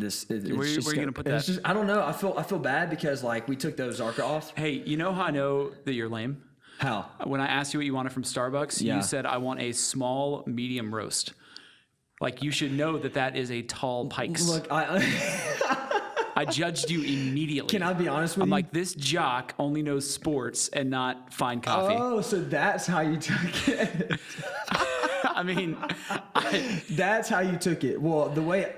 this. Where are you going to put that? Just, I don't know. I feel bad because like we took those Zarka off. Hey, you know how I know that you're lame? How? When I asked you what you wanted from Starbucks, you said, I want a small, medium roast. Like, you should know that is a tall Pikes. Look, I judged you immediately. Can I be honest with you? I'm like, this jock only knows sports and not fine coffee. Oh, so that's how you took it. I mean, that's how you took it. Well, the way,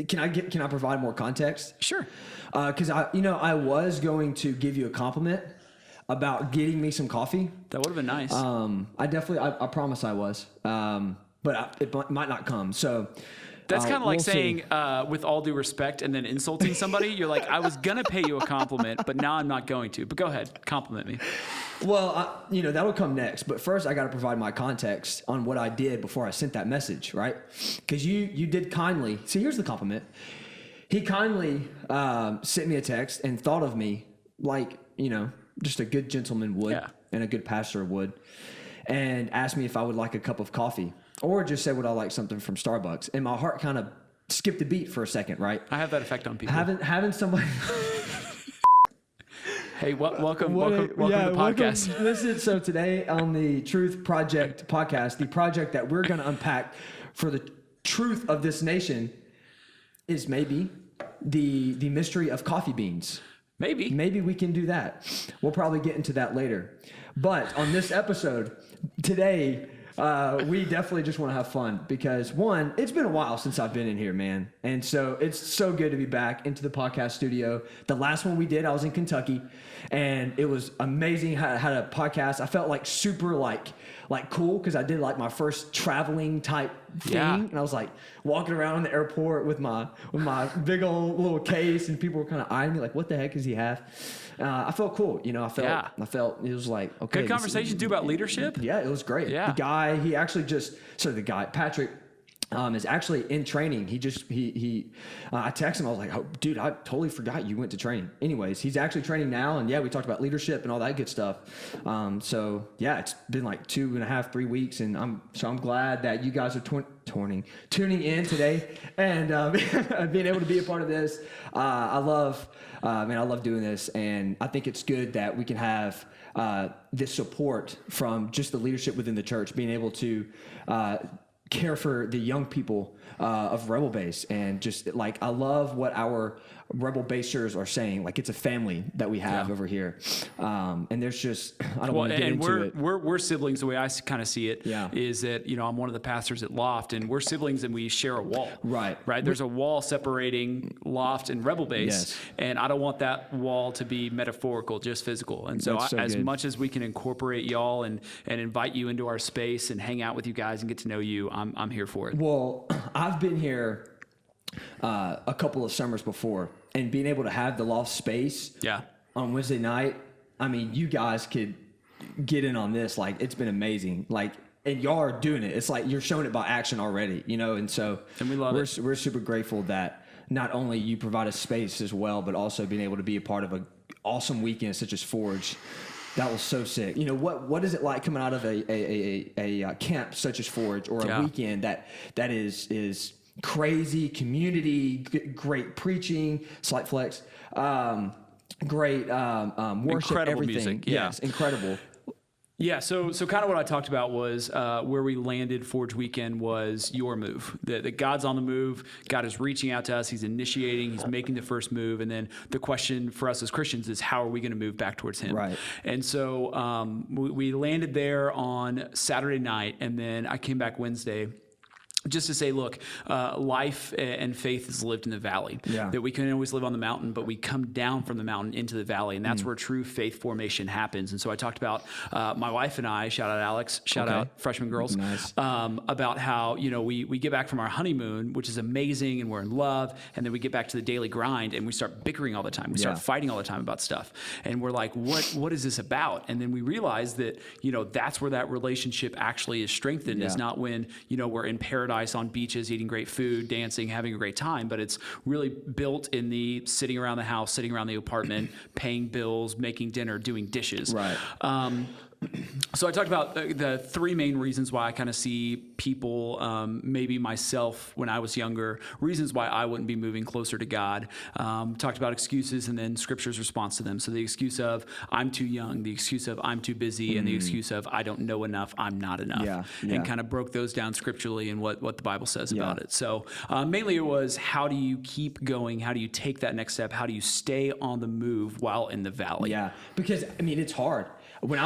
can I provide more context? Sure. Because I was going to give you a compliment about getting me some coffee. That would have been nice. I promise I was. But it might not come. So that's kind of like we'll saying, with all due respect, and then insulting somebody. You're like, I was going to pay you a compliment, but now I'm not going to. But go ahead, compliment me. Well, that'll come next. But first, I got to provide my context on what I did before I sent that message, right? Because you did kindly. See, here's the compliment. He kindly sent me a text and thought of me like, just a good gentleman would and a good pastor would, and asked me if I would like a cup of coffee. Or just said, would I like something from Starbucks? And my heart kind of skipped a beat for a second, right? I have that effect on people. Having somebody... Hey, welcome to the podcast. Listen, so today on the Truth Project podcast, the project that we're going to unpack for the truth of this nation is maybe the mystery of coffee beans. Maybe we can do that. We'll probably get into that later. But on this episode today... we definitely just want to have fun because one, it's been a while since I've been in here, man. And so it's so good to be back into the podcast studio. The last one we did, I was in Kentucky and it was amazing. I had a podcast. I felt like super like cool because I did like my first traveling type thing. Yeah. And I was like walking around in the airport with my big old little case and people were kind of eyeing me like, what the heck does he have? I felt cool. I felt it was like, okay. Good conversation too about leadership. Yeah, it was great. Yeah. The guy, Patrick, is actually in training. I texted him. I was like, oh, dude, I totally forgot you went to training. Anyways, he's actually training now. And we talked about leadership and all that good stuff. It's been like 2.5, 3 weeks. And I'm glad that you guys are tuning in today and being able to be a part of this. I love doing this. And I think it's good that we can have this support from just the leadership within the church, being able to care for the young people of Rebel Base. And just like, I love what our Rebel Basers are saying. Like, it's a family that we have over here. And there's just, I don't want to get into it. We're siblings. The way I kind of see it is that, I'm one of the pastors at Loft and we're siblings and we share a wall. Right. There's a wall separating Loft and Rebel Base. Yes. And I don't want that wall to be metaphorical, just physical. And so, as much as we can incorporate y'all and invite you into our space and hang out with you guys and get to know you, I'm here for it. Well, I've been here a couple of summers before, and being able to have the Loft space on Wednesday night, I mean, you guys could get in on this. Like, it's been amazing. Like, and y'all are doing it. It's like you're showing it by action already, and so and we love it. We're super grateful that not only you provide a space as well, but also being able to be a part of an awesome weekend such as Forge. That was so sick. What is it like coming out of a camp such as Forge or a weekend that is crazy community, great preaching, slight flex, great worship, incredible everything. Music. Yes, incredible. Yeah, so kind of what I talked about was where we landed Forge Weekend was your move. That God's on the move. God is reaching out to us. He's initiating. He's making the first move. And then the question for us as Christians is, how are we going to move back towards Him? Right. And so we landed there on Saturday night, and then I came back Wednesday just to say, look, life and faith is lived in the valley. Yeah. That we can always live on the mountain, but we come down from the mountain into the valley, and that's where true faith formation happens. And so I talked about my wife and I, shout out Alex, shout out Freshman Girls, nice. About how, we get back from our honeymoon, which is amazing, and we're in love, and then we get back to the daily grind, and we start bickering all the time. We start fighting all the time about stuff. And we're like, what is this about? And then we realize that, that's where that relationship actually is strengthened, is not when, we're in paradise on beaches, eating great food, dancing, having a great time, but it's really built in the sitting around the house, sitting around the apartment, paying bills, making dinner, doing dishes. Right. So I talked about the three main reasons why I kind of see people, maybe myself when I was younger, reasons why I wouldn't be moving closer to God. Talked about excuses and then Scripture's response to them. So the excuse of I'm too young, the excuse of I'm too busy, and the excuse of I don't know enough, I'm not enough. And kind of broke those down scripturally and what the Bible says about it. So mainly it was, how do you keep going? How do you take that next step? How do you stay on the move while in the valley? Yeah, because I mean, it's hard. When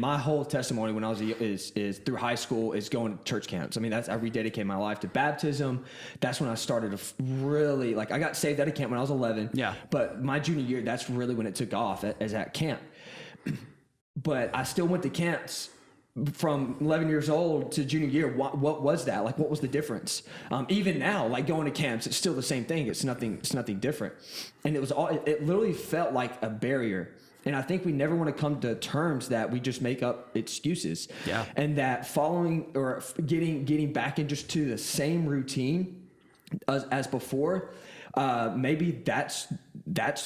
my whole testimony when I was is through high school is going to church camps. I mean, I rededicated my life to baptism. That's when I started to really, like, I got saved at a camp when I was 11. Yeah. But my junior year, that's really when it took off as at camp. But I still went to camps from 11 years old to junior year. What was that? Like, what was the difference? Even now, like going to camps, it's still the same thing. It's nothing different. And it literally felt like a barrier. And I think we never want to come to terms that we just make up excuses. Yeah. And that following or getting back in just to the same routine as before, maybe that's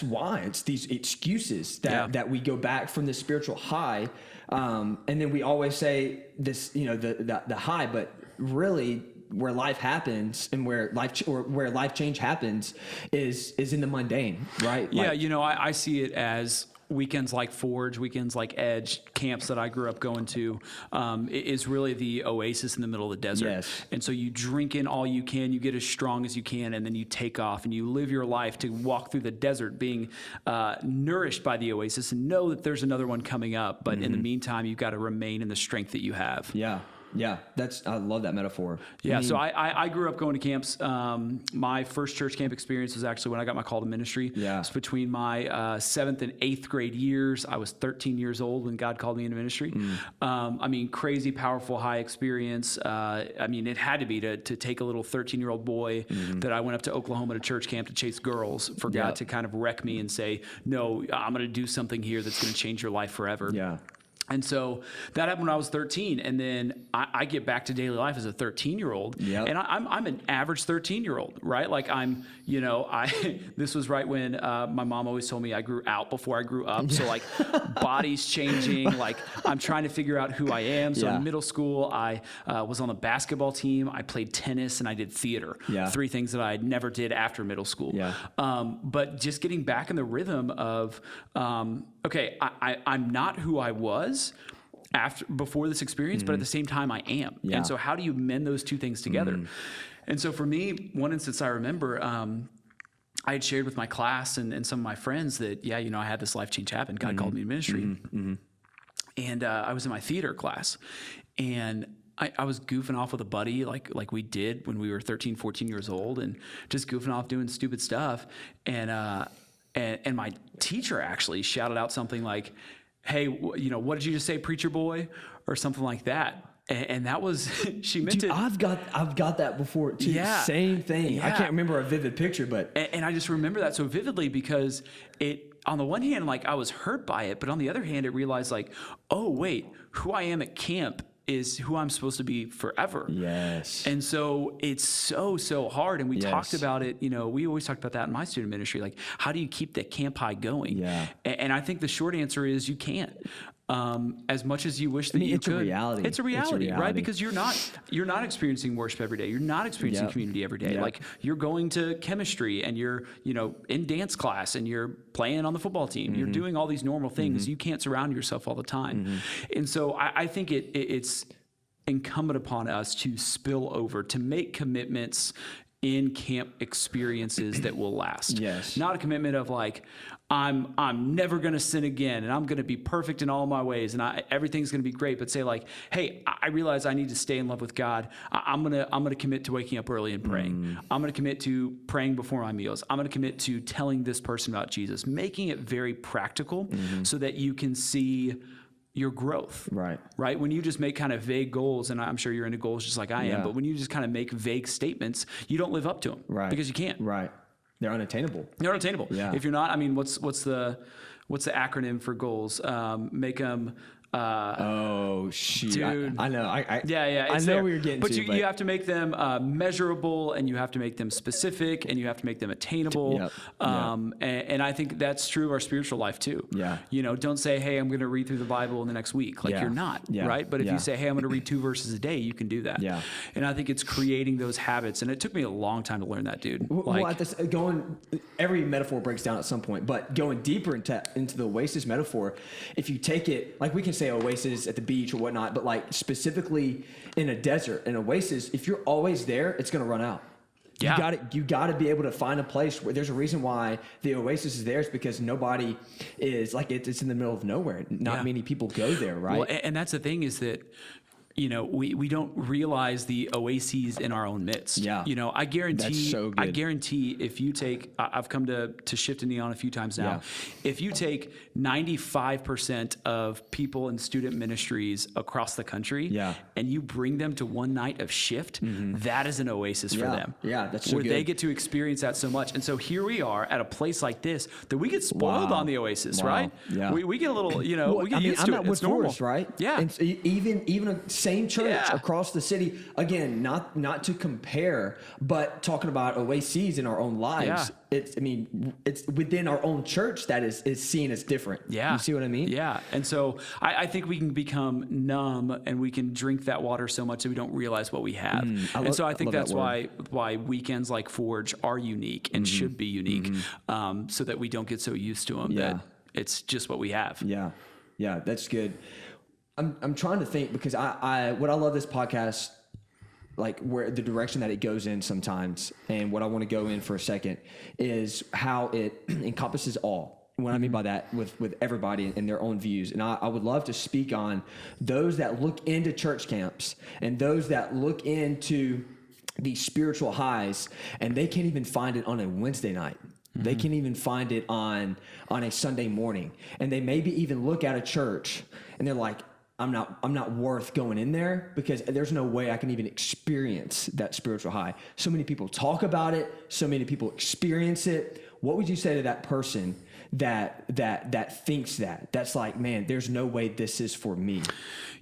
why it's these excuses that we go back from the spiritual high. And then we always say this, the high, but really where life happens and where life change happens is in the mundane, right? Yeah. I see it as weekends like Forge, weekends like Edge, camps that I grew up going to, is really the oasis in the middle of the desert. Yes. And so you drink in all you can, you get as strong as you can, and then you take off and you live your life to walk through the desert being nourished by the oasis and know that there's another one coming up. But in the meantime, you've got to remain in the strength that you have. Yeah. Yeah, I love that metaphor. Yeah, so I grew up going to camps. My first church camp experience was actually when I got my call to ministry. Yeah. It's between my 7th and 8th grade years. I was 13 years old when God called me into ministry. Crazy, powerful, high experience. It had to be to take a little 13-year-old boy that I went up to Oklahoma to church camp to chase girls for God to kind of wreck me and say, no, I'm going to do something here that's going to change your life forever. Yeah. And so that happened when I was 13, and then I get back to daily life as a 13-year-old, and I'm an average 13-year-old, right? Like this was right when my mom always told me I grew out before I grew up. So like body's changing, like I'm trying to figure out who I am. So in middle school, I was on the basketball team, I played tennis, and I did theater. Yeah. 3 things that I never did after middle school. Yeah. But just getting back in the rhythm of, okay, I'm not who I was before this experience, but at the same time I am. Yeah. And so how do you mend those two things together? And so for me, one instance I remember, I had shared with my class and some of my friends that, I had this life change happen. God called me to ministry. And I was in my theater class, and I was goofing off with a buddy like we did when we were 13, 14 years old, and just goofing off doing stupid stuff. And my teacher actually shouted out something like, hey, what did you just say, preacher boy? Or something like that. And that was, she meant it. I've got that before too. Yeah. Same thing. Yeah. I can't remember a vivid picture, but. And I just remember that so vividly because on the one hand, like I was hurt by it, but on the other hand, it realized like, oh wait, who I am at camp is who I'm supposed to be forever. Yes. And so it's so hard. And we talked about it, we always talked about that in my student ministry. Like, how do you keep that camp high going? Yeah. And I think the short answer is you can't. As much as you wish that you could. It's a reality, right? Because you're not experiencing worship every day. You're not experiencing community every day. Like you're going to chemistry and you're, in dance class and you're playing on the football team. You're doing all these normal things. You can't surround yourself all the time. And so I think it's incumbent upon us to spill over, to make commitments in camp experiences that will last. Yes. Not a commitment of like, I'm never going to sin again and I'm going to be perfect in all my ways and everything's going to be great, but say like, hey, I realize I need to stay in love with God. I'm going to commit to waking up early and praying. I'm going to commit to praying before my meals. I'm going to commit to telling this person about Jesus, making it very practical so that you can see your growth, right? When you just make kind of vague goals, and I'm sure you're into goals just like I am, but when you just kind of make vague statements, you don't live up to them, because you can't. Right. They're unattainable. Yeah. If you're not, I mean, what's the acronym for goals? Make them Oh shoot! Dude. I know. Yeah, I it's know there. where you're getting but to. You have to make them measurable, and you have to make them specific, and you have to make them attainable. Yep. And I think that's true of our spiritual life too. Yeah. Don't say, hey, I'm going to read through the Bible in the next week. Like you're not, right? But if you say, hey, I'm going to read 2 verses a day, you can do that. Yeah. And I think it's creating those habits. And it took me a long time to learn that, dude. Every metaphor breaks down at some point, but going deeper into the oasis metaphor, if you take it, like we can say oasis at the beach or whatnot, but like specifically in a desert, an oasis, if you're always there, it's going to run out. Yeah. You got to be able to find a place where there's a reason why the oasis is there is because nobody is like it's in the middle of nowhere. Not many people go there, right? Well, and that's the thing is that we don't realize the oases in our own midst. Yeah. I guarantee. That's so good. I guarantee if you take, I've come to Shift to Neon a few times now. Yeah. If you take 95% of people in student ministries across the country, and you bring them to one night of Shift, that is an oasis for them. Yeah, that's so where good. they get to experience that so much. And so here we are at a place like this that we get spoiled on the oasis, right? Yeah. We get a little, we get used to it. It's normal, right? Yeah. And so even a same church across the city, again, not to compare, but talking about oases in our own lives. It's within our own church that is seen as different. Yeah. You see what I mean? Yeah. And so I think we can become numb and we can drink that water so much that we don't realize what we have. So I think that's why weekends like Forge are unique and should be unique, so that we don't get so used to them that it's just what we have. Yeah. Yeah, that's good. I'm trying to think because what I love this podcast, like where the direction that it goes in sometimes, and what I want to go in for a second is how it encompasses all. What I mean by that with everybody and their own views. And I would love to speak on those that look into church camps and those that look into these spiritual highs, and they can't even find it on a Wednesday night. They can't even find it on a Sunday morning. And they maybe even look at a church and they're like, I'm not worth going in there because there's no way I can even experience that spiritual high. So many people talk about it. So many people experience it. What would you say to that person that thinks that's like, man, there's no way this is for me?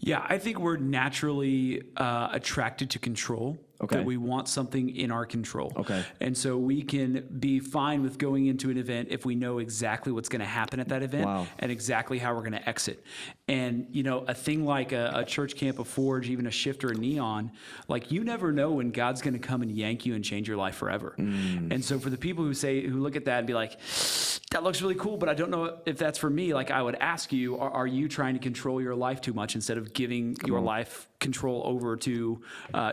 Yeah, I think we're naturally attracted to control. Okay. That we want something in our control. Okay. And so we can be fine with going into an event if we know exactly what's going to happen at that event and exactly how we're going to exit. And, a thing like a church camp, a Forge, even a Shift or a Neon, like you never know when God's going to come and yank you and change your life forever. And so for the people who look at that and be like, that looks really cool, but I don't know if that's for me. Like I would ask you, are you trying to control your life too much instead of giving your life control over to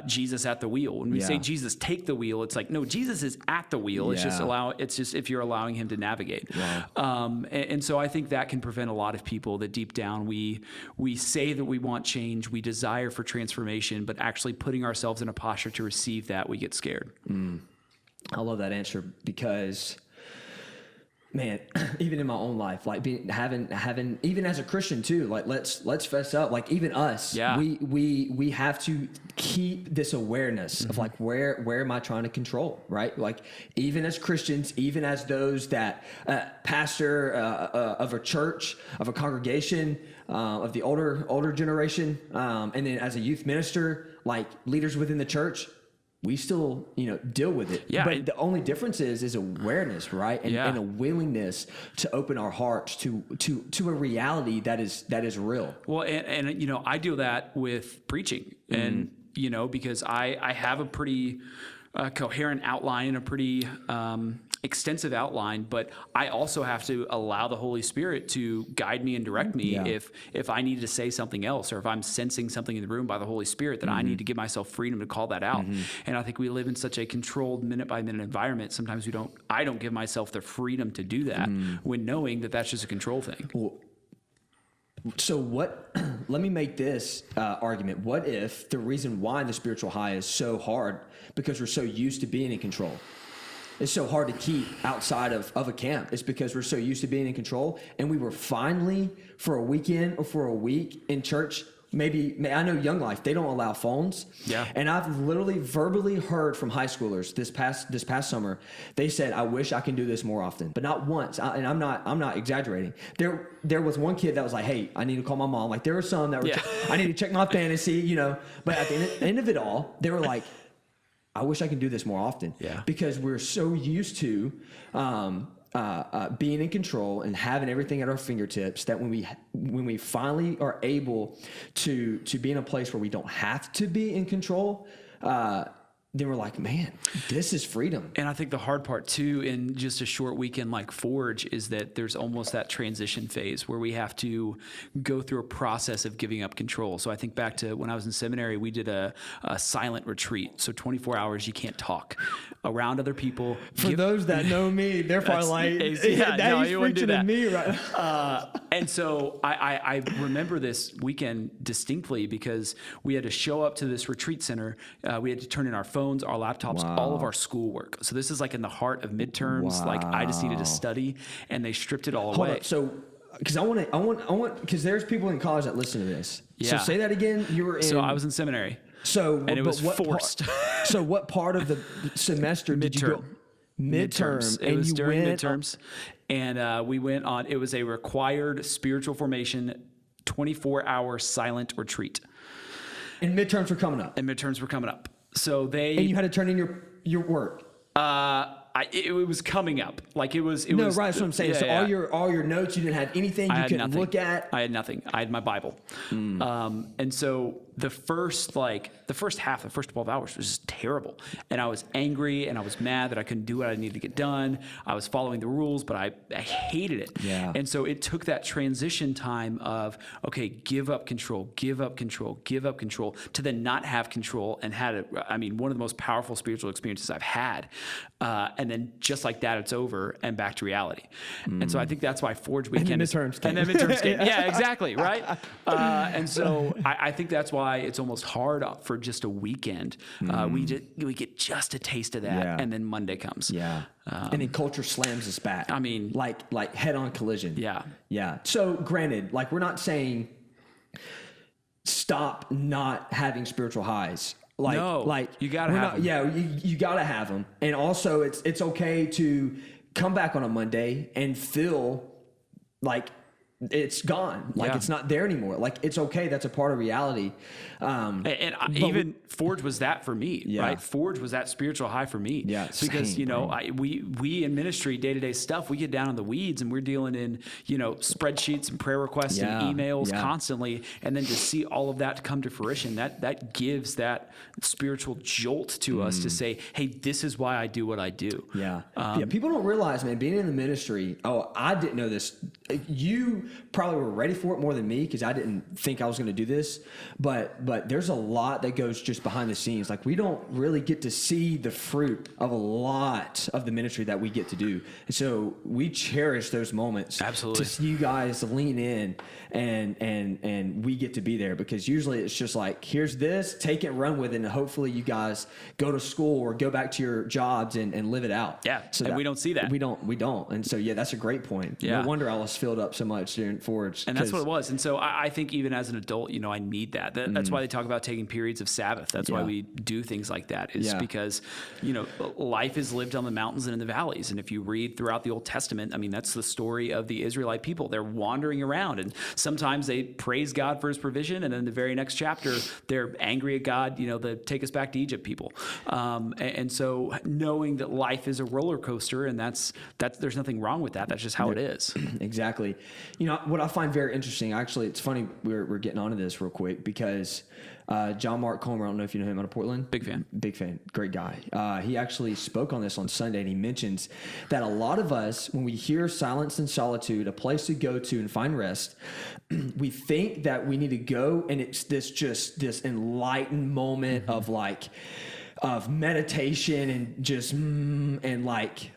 Jesus at the wheel? When we say Jesus take the wheel, it's like, no, Jesus is at the wheel. It's just if you're allowing him to navigate. And so I think that can prevent a lot of people that deep down we say that we want change, we desire for transformation, but actually putting ourselves in a posture to receive that, we get scared. I love that answer because, man, even in my own life, like having even as a Christian too, like let's fess up, like even us, we have to keep this awareness of like where am I trying to control, right? Like even as Christians, even as those that pastor of a church, of a congregation, of the older generation, and then as a youth minister, like leaders within the church, we still, deal with it. Yeah. But the only difference is awareness, right? And a willingness to open our hearts to a reality that is real. Well, and I do that with preaching, and because I have a pretty coherent outline and a pretty extensive outline, but I also have to allow the Holy Spirit to guide me and direct me if I need to say something else, or if I'm sensing something in the room by the Holy Spirit that I need to give myself freedom to call that out. And I think we live in such a controlled minute by minute environment. Sometimes I don't give myself the freedom to do that when knowing that that's just a control thing. Well, so let me make this argument. What if the reason why the spiritual high is so hard because we're so used to being in control? It's so hard to keep outside of a camp. It's because we're so used to being in control, and we were finally, for a weekend or for a week in church, I know Young Life, they don't allow phones. Yeah. And I've literally verbally heard from high schoolers this past summer. They said, I wish I can do this more often, but not once. And I'm not exaggerating. There was one kid that was like, hey, I need to call my mom. Like there were some that were, I need to check my fantasy, you know, but at the end of it all, they were like, I wish I could do this more often. Yeah. Because we're so used to, being in control and having everything at our fingertips that when we finally are able to be in a place where we don't have to be in control, then we're like, man, this is freedom. And I think the hard part too, in just a short weekend like Forge, is that there's almost that transition phase where we have to go through a process of giving up control. So I think back to when I was in seminary, we did a silent retreat. So 24 hours, you can't talk around other people. For those that know me, they're probably like, you wouldn't do that. Me right. And so I remember this weekend distinctly because we had to show up to this retreat center. We had to turn in our phones, our laptops, all of our schoolwork. So this is like in the heart of midterms. Like I just needed to study, and they stripped it all Hold away. up. So, because I want, because there's people in college that listen to this. So Yeah. say that again. You were in. So I was in seminary. So and it was forced. So what part of the semester did you go? Midterm. It was during midterms. And we went on, it was a required spiritual formation, 24-hour silent retreat. And midterms were coming up. So and you had to turn in your work. It was coming up. Like it was. Right. That's what I'm saying. So all your notes, you didn't have anything you could look at. I had nothing. I had my Bible. And so the first half, the first 12 hours was just terrible. And I was angry and I was mad that I couldn't do what I needed to get done. I was following the rules, but I hated it. Yeah. And so it took that transition time of, okay, give up control, to then not have control, and one of the most powerful spiritual experiences I've had. And then just like that, it's over and back to reality. And so I think that's why Forge Weekend and then midterms came. Yeah, exactly. Right. And so I think that's why it's almost hard for just a weekend. We get just a taste of that, and then Monday comes. Yeah. And then culture slams us back. I mean, like head-on collision. Yeah. Yeah. So granted, like we're not saying stop not having spiritual highs. You gotta have them. Yeah, you gotta have them. And also, it's okay to come back on a Monday and feel like it's gone. Like it's not there anymore. Like it's okay. That's a part of reality. Even Forge was that for me, right? Forge was that spiritual high for me. Yeah. Because, we in ministry, day-to-day stuff, we get down in the weeds and we're dealing in, spreadsheets and prayer requests and emails constantly. And then to see all of that come to fruition, that gives that spiritual jolt to us to say, hey, this is why I do what I do. Yeah. People don't realize, man, being in the ministry, I didn't know this. You probably were ready for it more than me because I didn't think I was going to do this. But there's a lot that goes just behind the scenes. Like we don't really get to see the fruit of a lot of the ministry that we get to do. And so we cherish those moments. Absolutely. To see you guys lean in and we get to be there, because usually it's just like, here's this, take it, run with it, and hopefully you guys go to school or go back to your jobs and live it out. Yeah. So and we don't see that. We don't. And so that's a great point. Yeah. No wonder I was filled up so much during Forge. And that's what it was. And so I think even as an adult, I need that. That's why they talk about taking periods of Sabbath. That's why we do things like that, is because, life is lived on the mountains and in the valleys. And if you read throughout the Old Testament, that's the story of the Israelite people. They're wandering around, and sometimes they praise God for his provision. And then the very next chapter, they're angry at God, the take us back to Egypt people. And so knowing that life is a roller coaster, and that's there's nothing wrong with that. That's just how it is. Exactly. What I find very interesting, actually, it's funny we're getting onto this real quick because John Mark Comer, I don't know if you know him, out of Portland. Big fan, great guy. He actually spoke on this on Sunday, and he mentions that a lot of us, when we hear silence and solitude, a place to go to and find rest, we think that we need to go, and it's this enlightened moment of like, meditation and just and like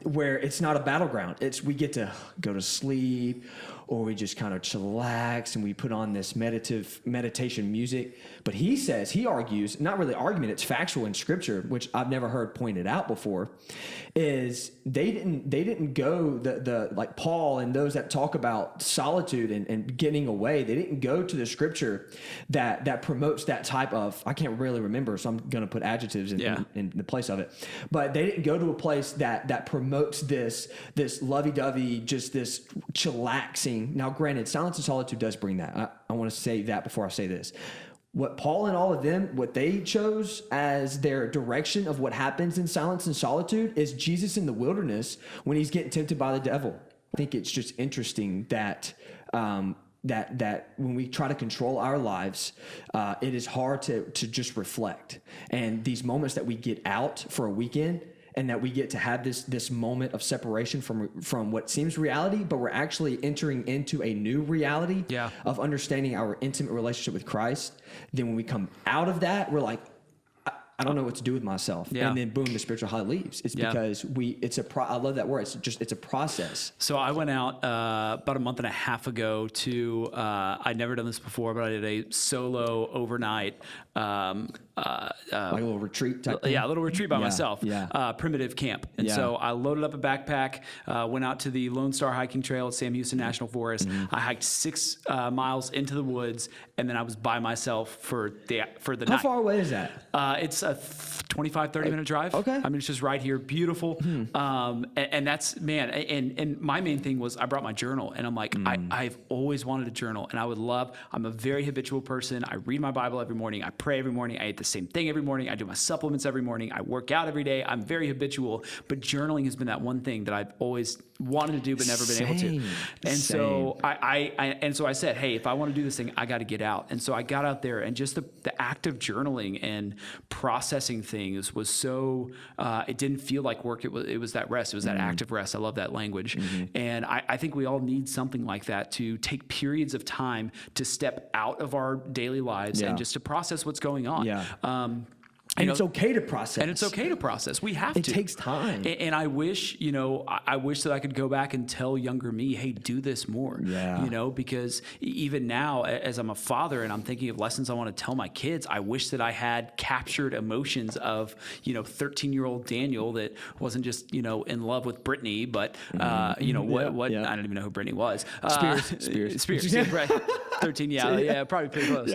where it's not a battleground. It's we get to go to sleep, or we just kind of chillax and we put on this meditation music. But he argues, not really argument, it's factual in scripture, which I've never heard pointed out before, is they didn't go the like Paul and those that talk about solitude and getting away, they didn't go to the scripture that promotes that type of, I can't really remember, so I'm going to put adjectives in the place of it. But they didn't go to a place that promotes this lovey-dovey, just this chillaxing. Now, granted, silence and solitude does bring that. I want to say that before I say this. What Paul and all of them, what they chose as their direction of what happens in silence and solitude is Jesus in the wilderness when he's getting tempted by the devil. I think it's just interesting that that when we try to control our lives, it is hard to just reflect. And these moments that we get out for a weekend, and that we get to have this moment of separation from what seems reality, but we're actually entering into a new reality of understanding our intimate relationship with Christ. Then when we come out of that, we're like, I don't know what to do with myself. And then boom, the spiritual high leaves. It's because I love that word. It's a process. So I went out about a month and a half ago to, I'd never done this before, but I did a solo overnight, like a little retreat type thing? Yeah, a little retreat by myself. Primitive camp. And so I loaded up a backpack, went out to the Lone Star hiking trail at Sam Houston National Forest. I hiked 6 miles into the woods, and then I was by myself for the night. How far away is that? It's a 25, 30 minute drive. Okay. I mean, it's just right here. Beautiful. And that's, man, and my main thing was I brought my journal, and I'm like, I've always wanted a journal, and I'm a very habitual person. I read my Bible every morning. I pray every morning. I eat the same thing every morning. I do my supplements every morning. I work out every day. I'm very habitual, but journaling has been that one thing that I've always wanted to do, but never been able to. And so I said, hey, if I want to do this thing, I got to get out. And so I got out there, and just the act of journaling and processing things was so, it didn't feel like work. It was that rest. It was that active rest. I love that language. And I think we all need something like that to take periods of time to step out of our daily lives and just to process what's going on. And it's okay to process. And it's okay to process. We have to. It takes time. And I wish, I wish that I could go back and tell younger me, hey, do this more. Because even now, as I'm a father and I'm thinking of lessons I want to tell my kids, I wish that I had captured emotions of, 13-year-old Daniel that wasn't just, in love with Brittany, but, I don't even know who Brittany was. Spears. Right. 13, probably pretty close.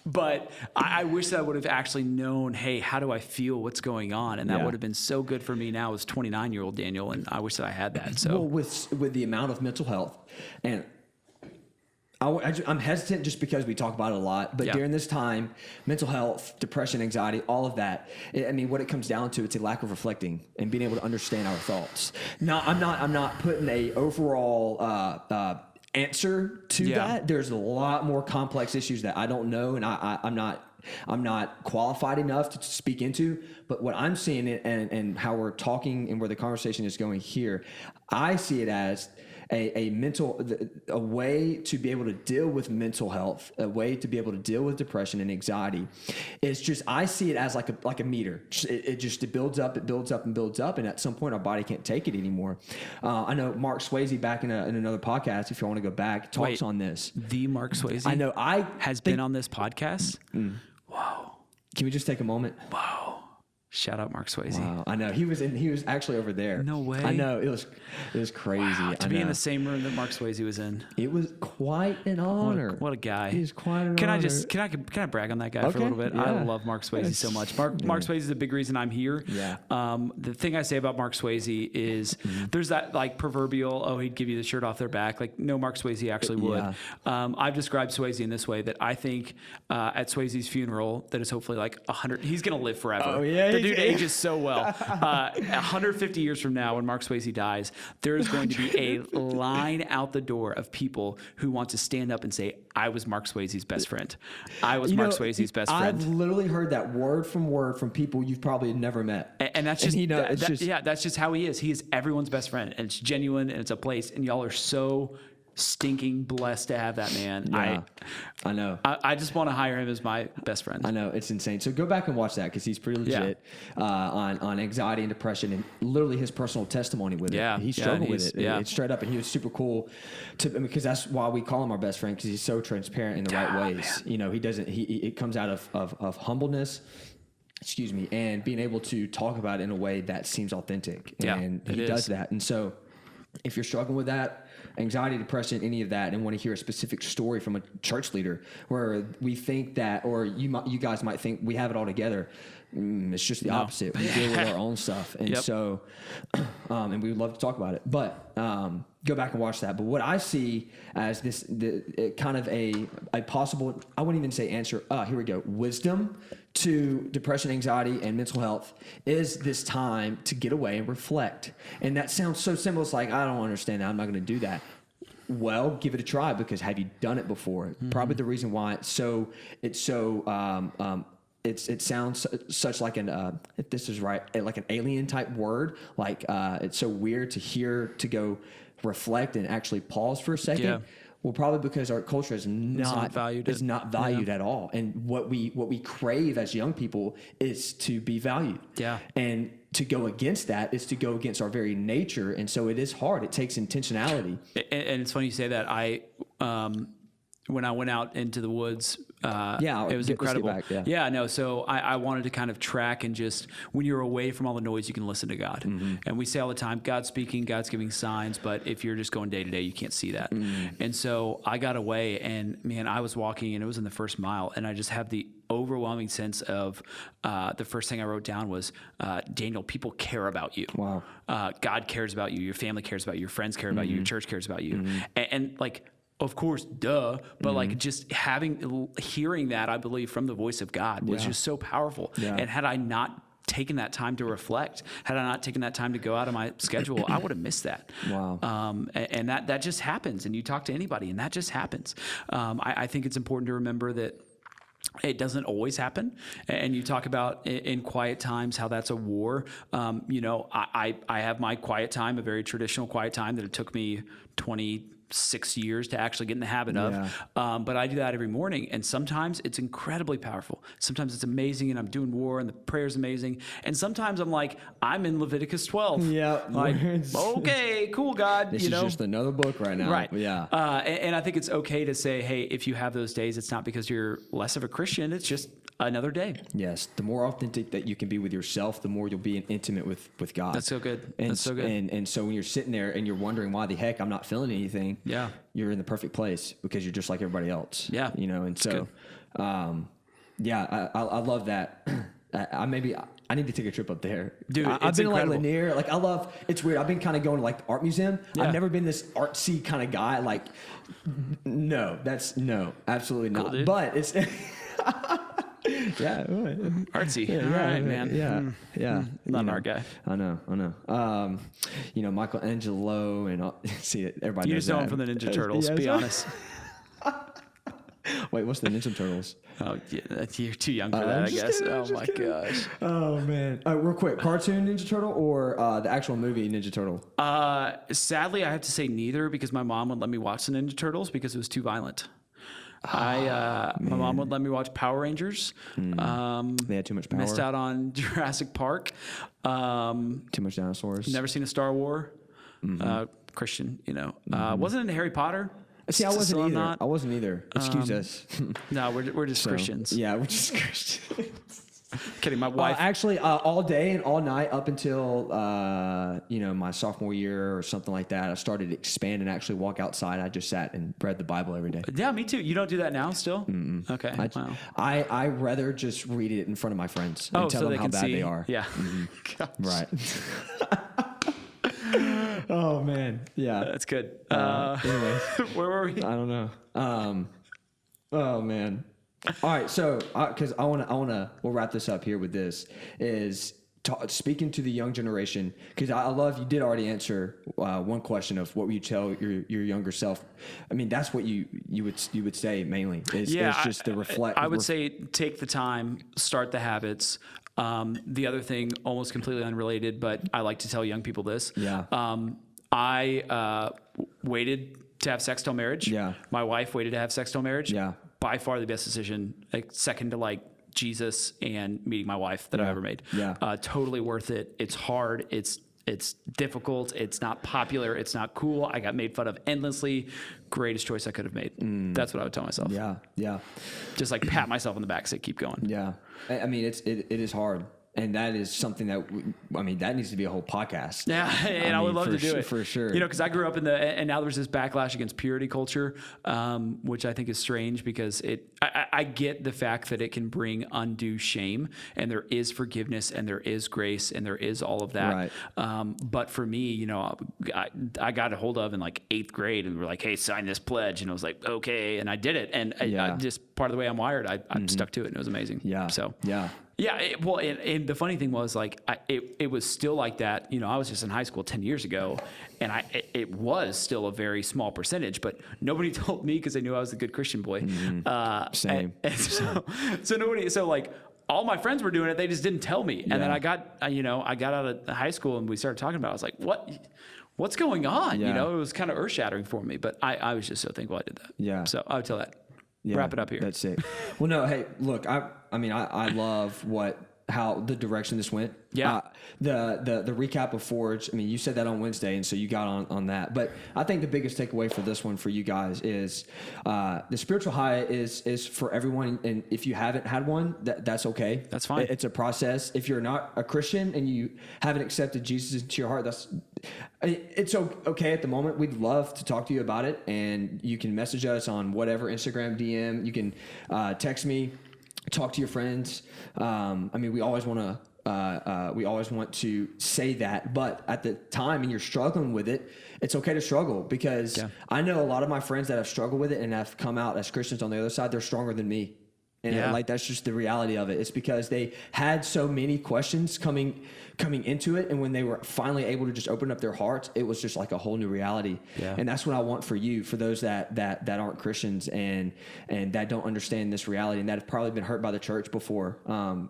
But I wish that I would have actually known, hey, how do I feel? What's going on? And that would have been so good for me now as 29-year-old Daniel. And I wish that I had that. So with the amount of mental health, and I'm hesitant just because we talk about it a lot, but during this time, mental health, depression, anxiety, all of that, what it comes down to, it's a lack of reflecting and being able to understand our thoughts. Now, I'm not putting a overall answer to that. There's a lot more complex issues that I don't know, and I'm not qualified enough to speak into. But what I'm seeing and how we're talking and where the conversation is going here, I see it as a way to be able to deal with mental health, a way to be able to deal with depression and anxiety. It's just, I see it as like a meter. It builds up, it builds up and builds up. And at some point our body can't take it anymore. I know Mark Swayze back in another podcast, if you want to go back, talks on this. The Mark Swayze? I know. Has been on this podcast? Wow. Can we just take a moment? Wow. Shout out Mark Swayze. Wow, I know he was actually over there. No way. I know, it was crazy. Wow, to be in the same room that Mark Swayze was in. It was quite an honor. What a guy. He's quite an honor. Can I brag on that guy for a little bit? Yeah. I love Mark Swayze so much. Mark Swayze is the big reason I'm here. Yeah. The thing I say about Mark Swayze is there's that like proverbial, he'd give you the shirt off their back. Like, no, Mark Swayze actually would. Yeah. I've described Swayze in this way, that I think at Swayze's funeral, that is hopefully like 100, he's going to live forever. Oh yeah. The dude ages so well. 150 years from now, when Mark Swayze dies, there is going to be a line out the door of people who want to stand up and say, I was Mark Swayze's best friend. I was Mark Swayze's best friend. I've literally heard that word from people you've probably never met. And that's just, that's just how he is. He is everyone's best friend, and it's genuine, and it's a place, and y'all are so stinking blessed to have that man. Yeah, I know. I just want to hire him as my best friend. I know, it's insane. So go back and watch that because he's pretty legit on anxiety and depression and literally his personal testimony with it. Yeah, He struggled with it. Yeah. It's straight up, and he was super cool because that's why we call him our best friend, because he's so transparent in the right ways. Man. You know, he doesn't. It comes out of humbleness. Excuse me, and being able to talk about it in a way that seems authentic. And he does that. And so, if you're struggling with that, anxiety, depression, any of that, and want to hear a specific story from a church leader where we think that, or you guys might think we have it all together, it's just the opposite. We deal with our own stuff. And so, and we would love to talk about it, but go back and watch that. But what I see as kind of a possible, I wouldn't even say answer, here we go, wisdom to depression, anxiety, and mental health is this time to get away and reflect. And that sounds so simple. It's like, I don't understand that. I'm not going to do that. Well, give it a try, because have you done it before? Mm-hmm. Probably the reason why it sounds such like if this is right, like an alien type word. Like it's so weird to hear, to go reflect and actually pause for a second. Yeah. Well, probably because our culture is not valued at all. And what we crave as young people is to be valued. Yeah. And to go against that is to go against our very nature. And so it is hard. It takes intentionality. And it's funny you say that. When I went out into the woods, it was incredible. So I wanted to kind of track and just, when you're away from all the noise, you can listen to God. Mm-hmm. And we say all the time, God's speaking, God's giving signs, but if you're just going day to day, you can't see that. Mm-hmm. And so I got away, and man, I was walking, and it was in the first mile, and I just have the overwhelming sense of the first thing I wrote down was, Daniel, people care about you. Wow. God cares about you. Your family cares about you. Your friends care about you. Your church cares about you. Mm-hmm. And like, of course, duh, but like just hearing that, I believe, from the voice of God was just so powerful. Yeah. And had I not taken that time to reflect, had I not taken that time to go out of my schedule, I would have missed that. Wow. And that just happens, and you talk to anybody, and that just happens. I think it's important to remember that it doesn't always happen. And you talk about in quiet times, how that's a war. I have my quiet time, a very traditional quiet time that it took me 26 years to actually get in the habit of. Yeah. But I do that every morning. And sometimes it's incredibly powerful. Sometimes it's amazing, and I'm doing war, and the prayer's amazing. And sometimes I'm like, I'm in Leviticus 12. Yeah. Like, okay, cool, God. This is just another book right now. Right. Yeah. And I think it's okay to say, hey, if you have those days, it's not because you're less of a Christian. It's just another day. Yes. The more authentic that you can be with yourself, the more you'll be intimate with God. That's so good. That's so good. And so when you're sitting there and you're wondering why the heck I'm not feeling anything, you're in the perfect place, because you're just like everybody else. Yeah. And so, I love that. I need to take a trip up there. Dude, I've been incredible. Like Lanier. It's weird. I've been kind of going to like the art museum. Yeah. I've never been this artsy kind of guy. Like, no, absolutely not. Cool, but it's, artsy. Yeah, all right, man. Yeah. Not an art guy. I know. Michelangelo and see it. Everybody. You knows just know that. him from the Ninja Turtles. Be honest. Wait, what's the Ninja Turtles? Oh, yeah, you're too young for that, I guess. Kidding, oh my gosh. Oh man. Real quick, cartoon Ninja Turtle or the actual movie Ninja Turtle? Sadly, I have to say neither, because my mom wouldn't let me watch the Ninja Turtles because it was too violent. My mom wouldn't let me watch Power Rangers. They had too much power. Missed out on Jurassic Park. Too much dinosaurs. Never seen a Star Wars. Christian, wasn't into Harry Potter. See, I wasn't either. Excuse us. No, we're just Christians. Yeah, we're just Christians. Kidding. My wife. Actually, all day and all night up until my sophomore year or something like that, I started to expand and actually walk outside. I just sat and read the Bible every day. Yeah, me too. You don't do that now still? Mm-mm. Okay. Wow. I rather just read it in front of my friends and tell them how bad they are. Yeah. Mm-hmm. Right. Oh man, yeah, that's good. Anyway, where were we? I don't know. Oh man. All right, so because we'll wrap this up here with this is speaking to the young generation, because I love you did already answer one question of what would you tell your younger self. I mean, that's what you would say mainly is just the reflect. I would say take the time, start the habits. The other thing, almost completely unrelated, but I like to tell young people this. Yeah. I waited to have sex till marriage. Yeah. My wife waited to have sex till marriage. Yeah. By far the best decision, like second to like Jesus and meeting my wife that I've ever made. Yeah. Totally worth it. It's hard. It's difficult. It's not popular. It's not cool. I got made fun of endlessly. Greatest choice I could have made. That's what I would tell myself. Yeah. Yeah. Just like pat myself on the back, say, keep going. Yeah. I mean, it is hard. And that is something that, that needs to be a whole podcast. Yeah, and I would love to do it. For sure. You know, because I grew up and now there's this backlash against purity culture, which I think is strange because I get the fact that it can bring undue shame, and there is forgiveness, and there is grace, and there is all of that. Right. But for me, you know, I got a hold of in like 8th grade, and we were like, hey, sign this pledge. And I was like, okay. And I did it. And I just part of the way I'm wired, I stuck to it, and it was amazing. Yeah. So, yeah. Yeah, and the funny thing was, like, it was still like that. You know, I was just in high school 10 years ago, and it was still a very small percentage, but nobody told me because they knew I was a good Christian boy. Same. And so nobody, so like all my friends were doing it, they just didn't tell me. And then I got out of high school and we started talking about it. I was like, what's going on? Yeah. You know, it was kind of earth shattering for me, but I was just so thankful I did that. Yeah. So I would tell that. Yeah, Wrap it up here. That's it. Well, no, hey, look, I love how the direction this went. Yeah. The recap of Forge, I mean, you said that on Wednesday, and so you got on that. But I think the biggest takeaway for this one for you guys is the spiritual high is for everyone. And if you haven't had one, that's okay. That's fine. It's a process. If you're not a Christian and you haven't accepted Jesus into your heart, it's okay at the moment. We'd love to talk to you about it. And you can message us on whatever, Instagram, DM. You can text me. Talk to your friends. We always want to say that, but at the time and you're struggling with it, it's okay to struggle because I know a lot of my friends that have struggled with it and have come out as Christians on the other side. They're stronger than me. And that's just the reality of it. It's because they had so many questions coming into it. And when they were finally able to just open up their hearts, it was just like a whole new reality. Yeah. And that's what I want for you, for those that aren't Christians and that don't understand this reality and that have probably been hurt by the church before.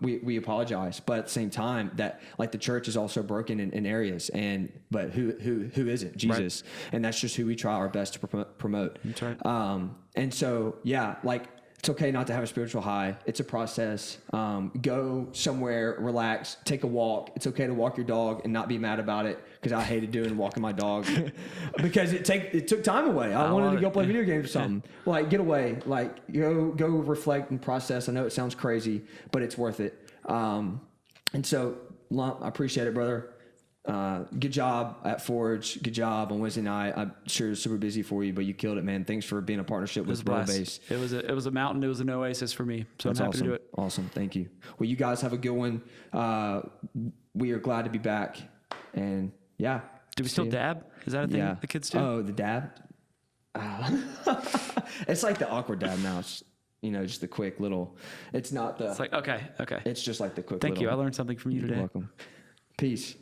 We apologize, but at the same time that like the church is also broken in areas but who isn't? Jesus. Right. And that's just who we try our best to promote. That's right. And so, it's okay not to have a spiritual high. It's a process. Go somewhere, relax, take a walk. It's okay to walk your dog and not be mad about it because I hated walking my dog because it took time away. I wanted to go play video games or something. Like get away, like go reflect and process. I know it sounds crazy, but it's worth it. And so, Lump, I appreciate it, brother. Good job at Forge. Good job on Wednesday night. I'm sure it's super busy for you, but you killed it, man. Thanks for being a partnership with Bro Base. It was a mountain. It was an oasis for me. So That's I'm happy awesome. to do it. Awesome. Thank you. Well, you guys have a good one. We are glad to be back. And do we still dab? Is that a thing the kids do? Oh, the dab? It's like the awkward dab now. It's, just the quick little, it's not the. It's like, okay. It's just like the quick Thank little. you. I learned something from you today. You're welcome. Peace.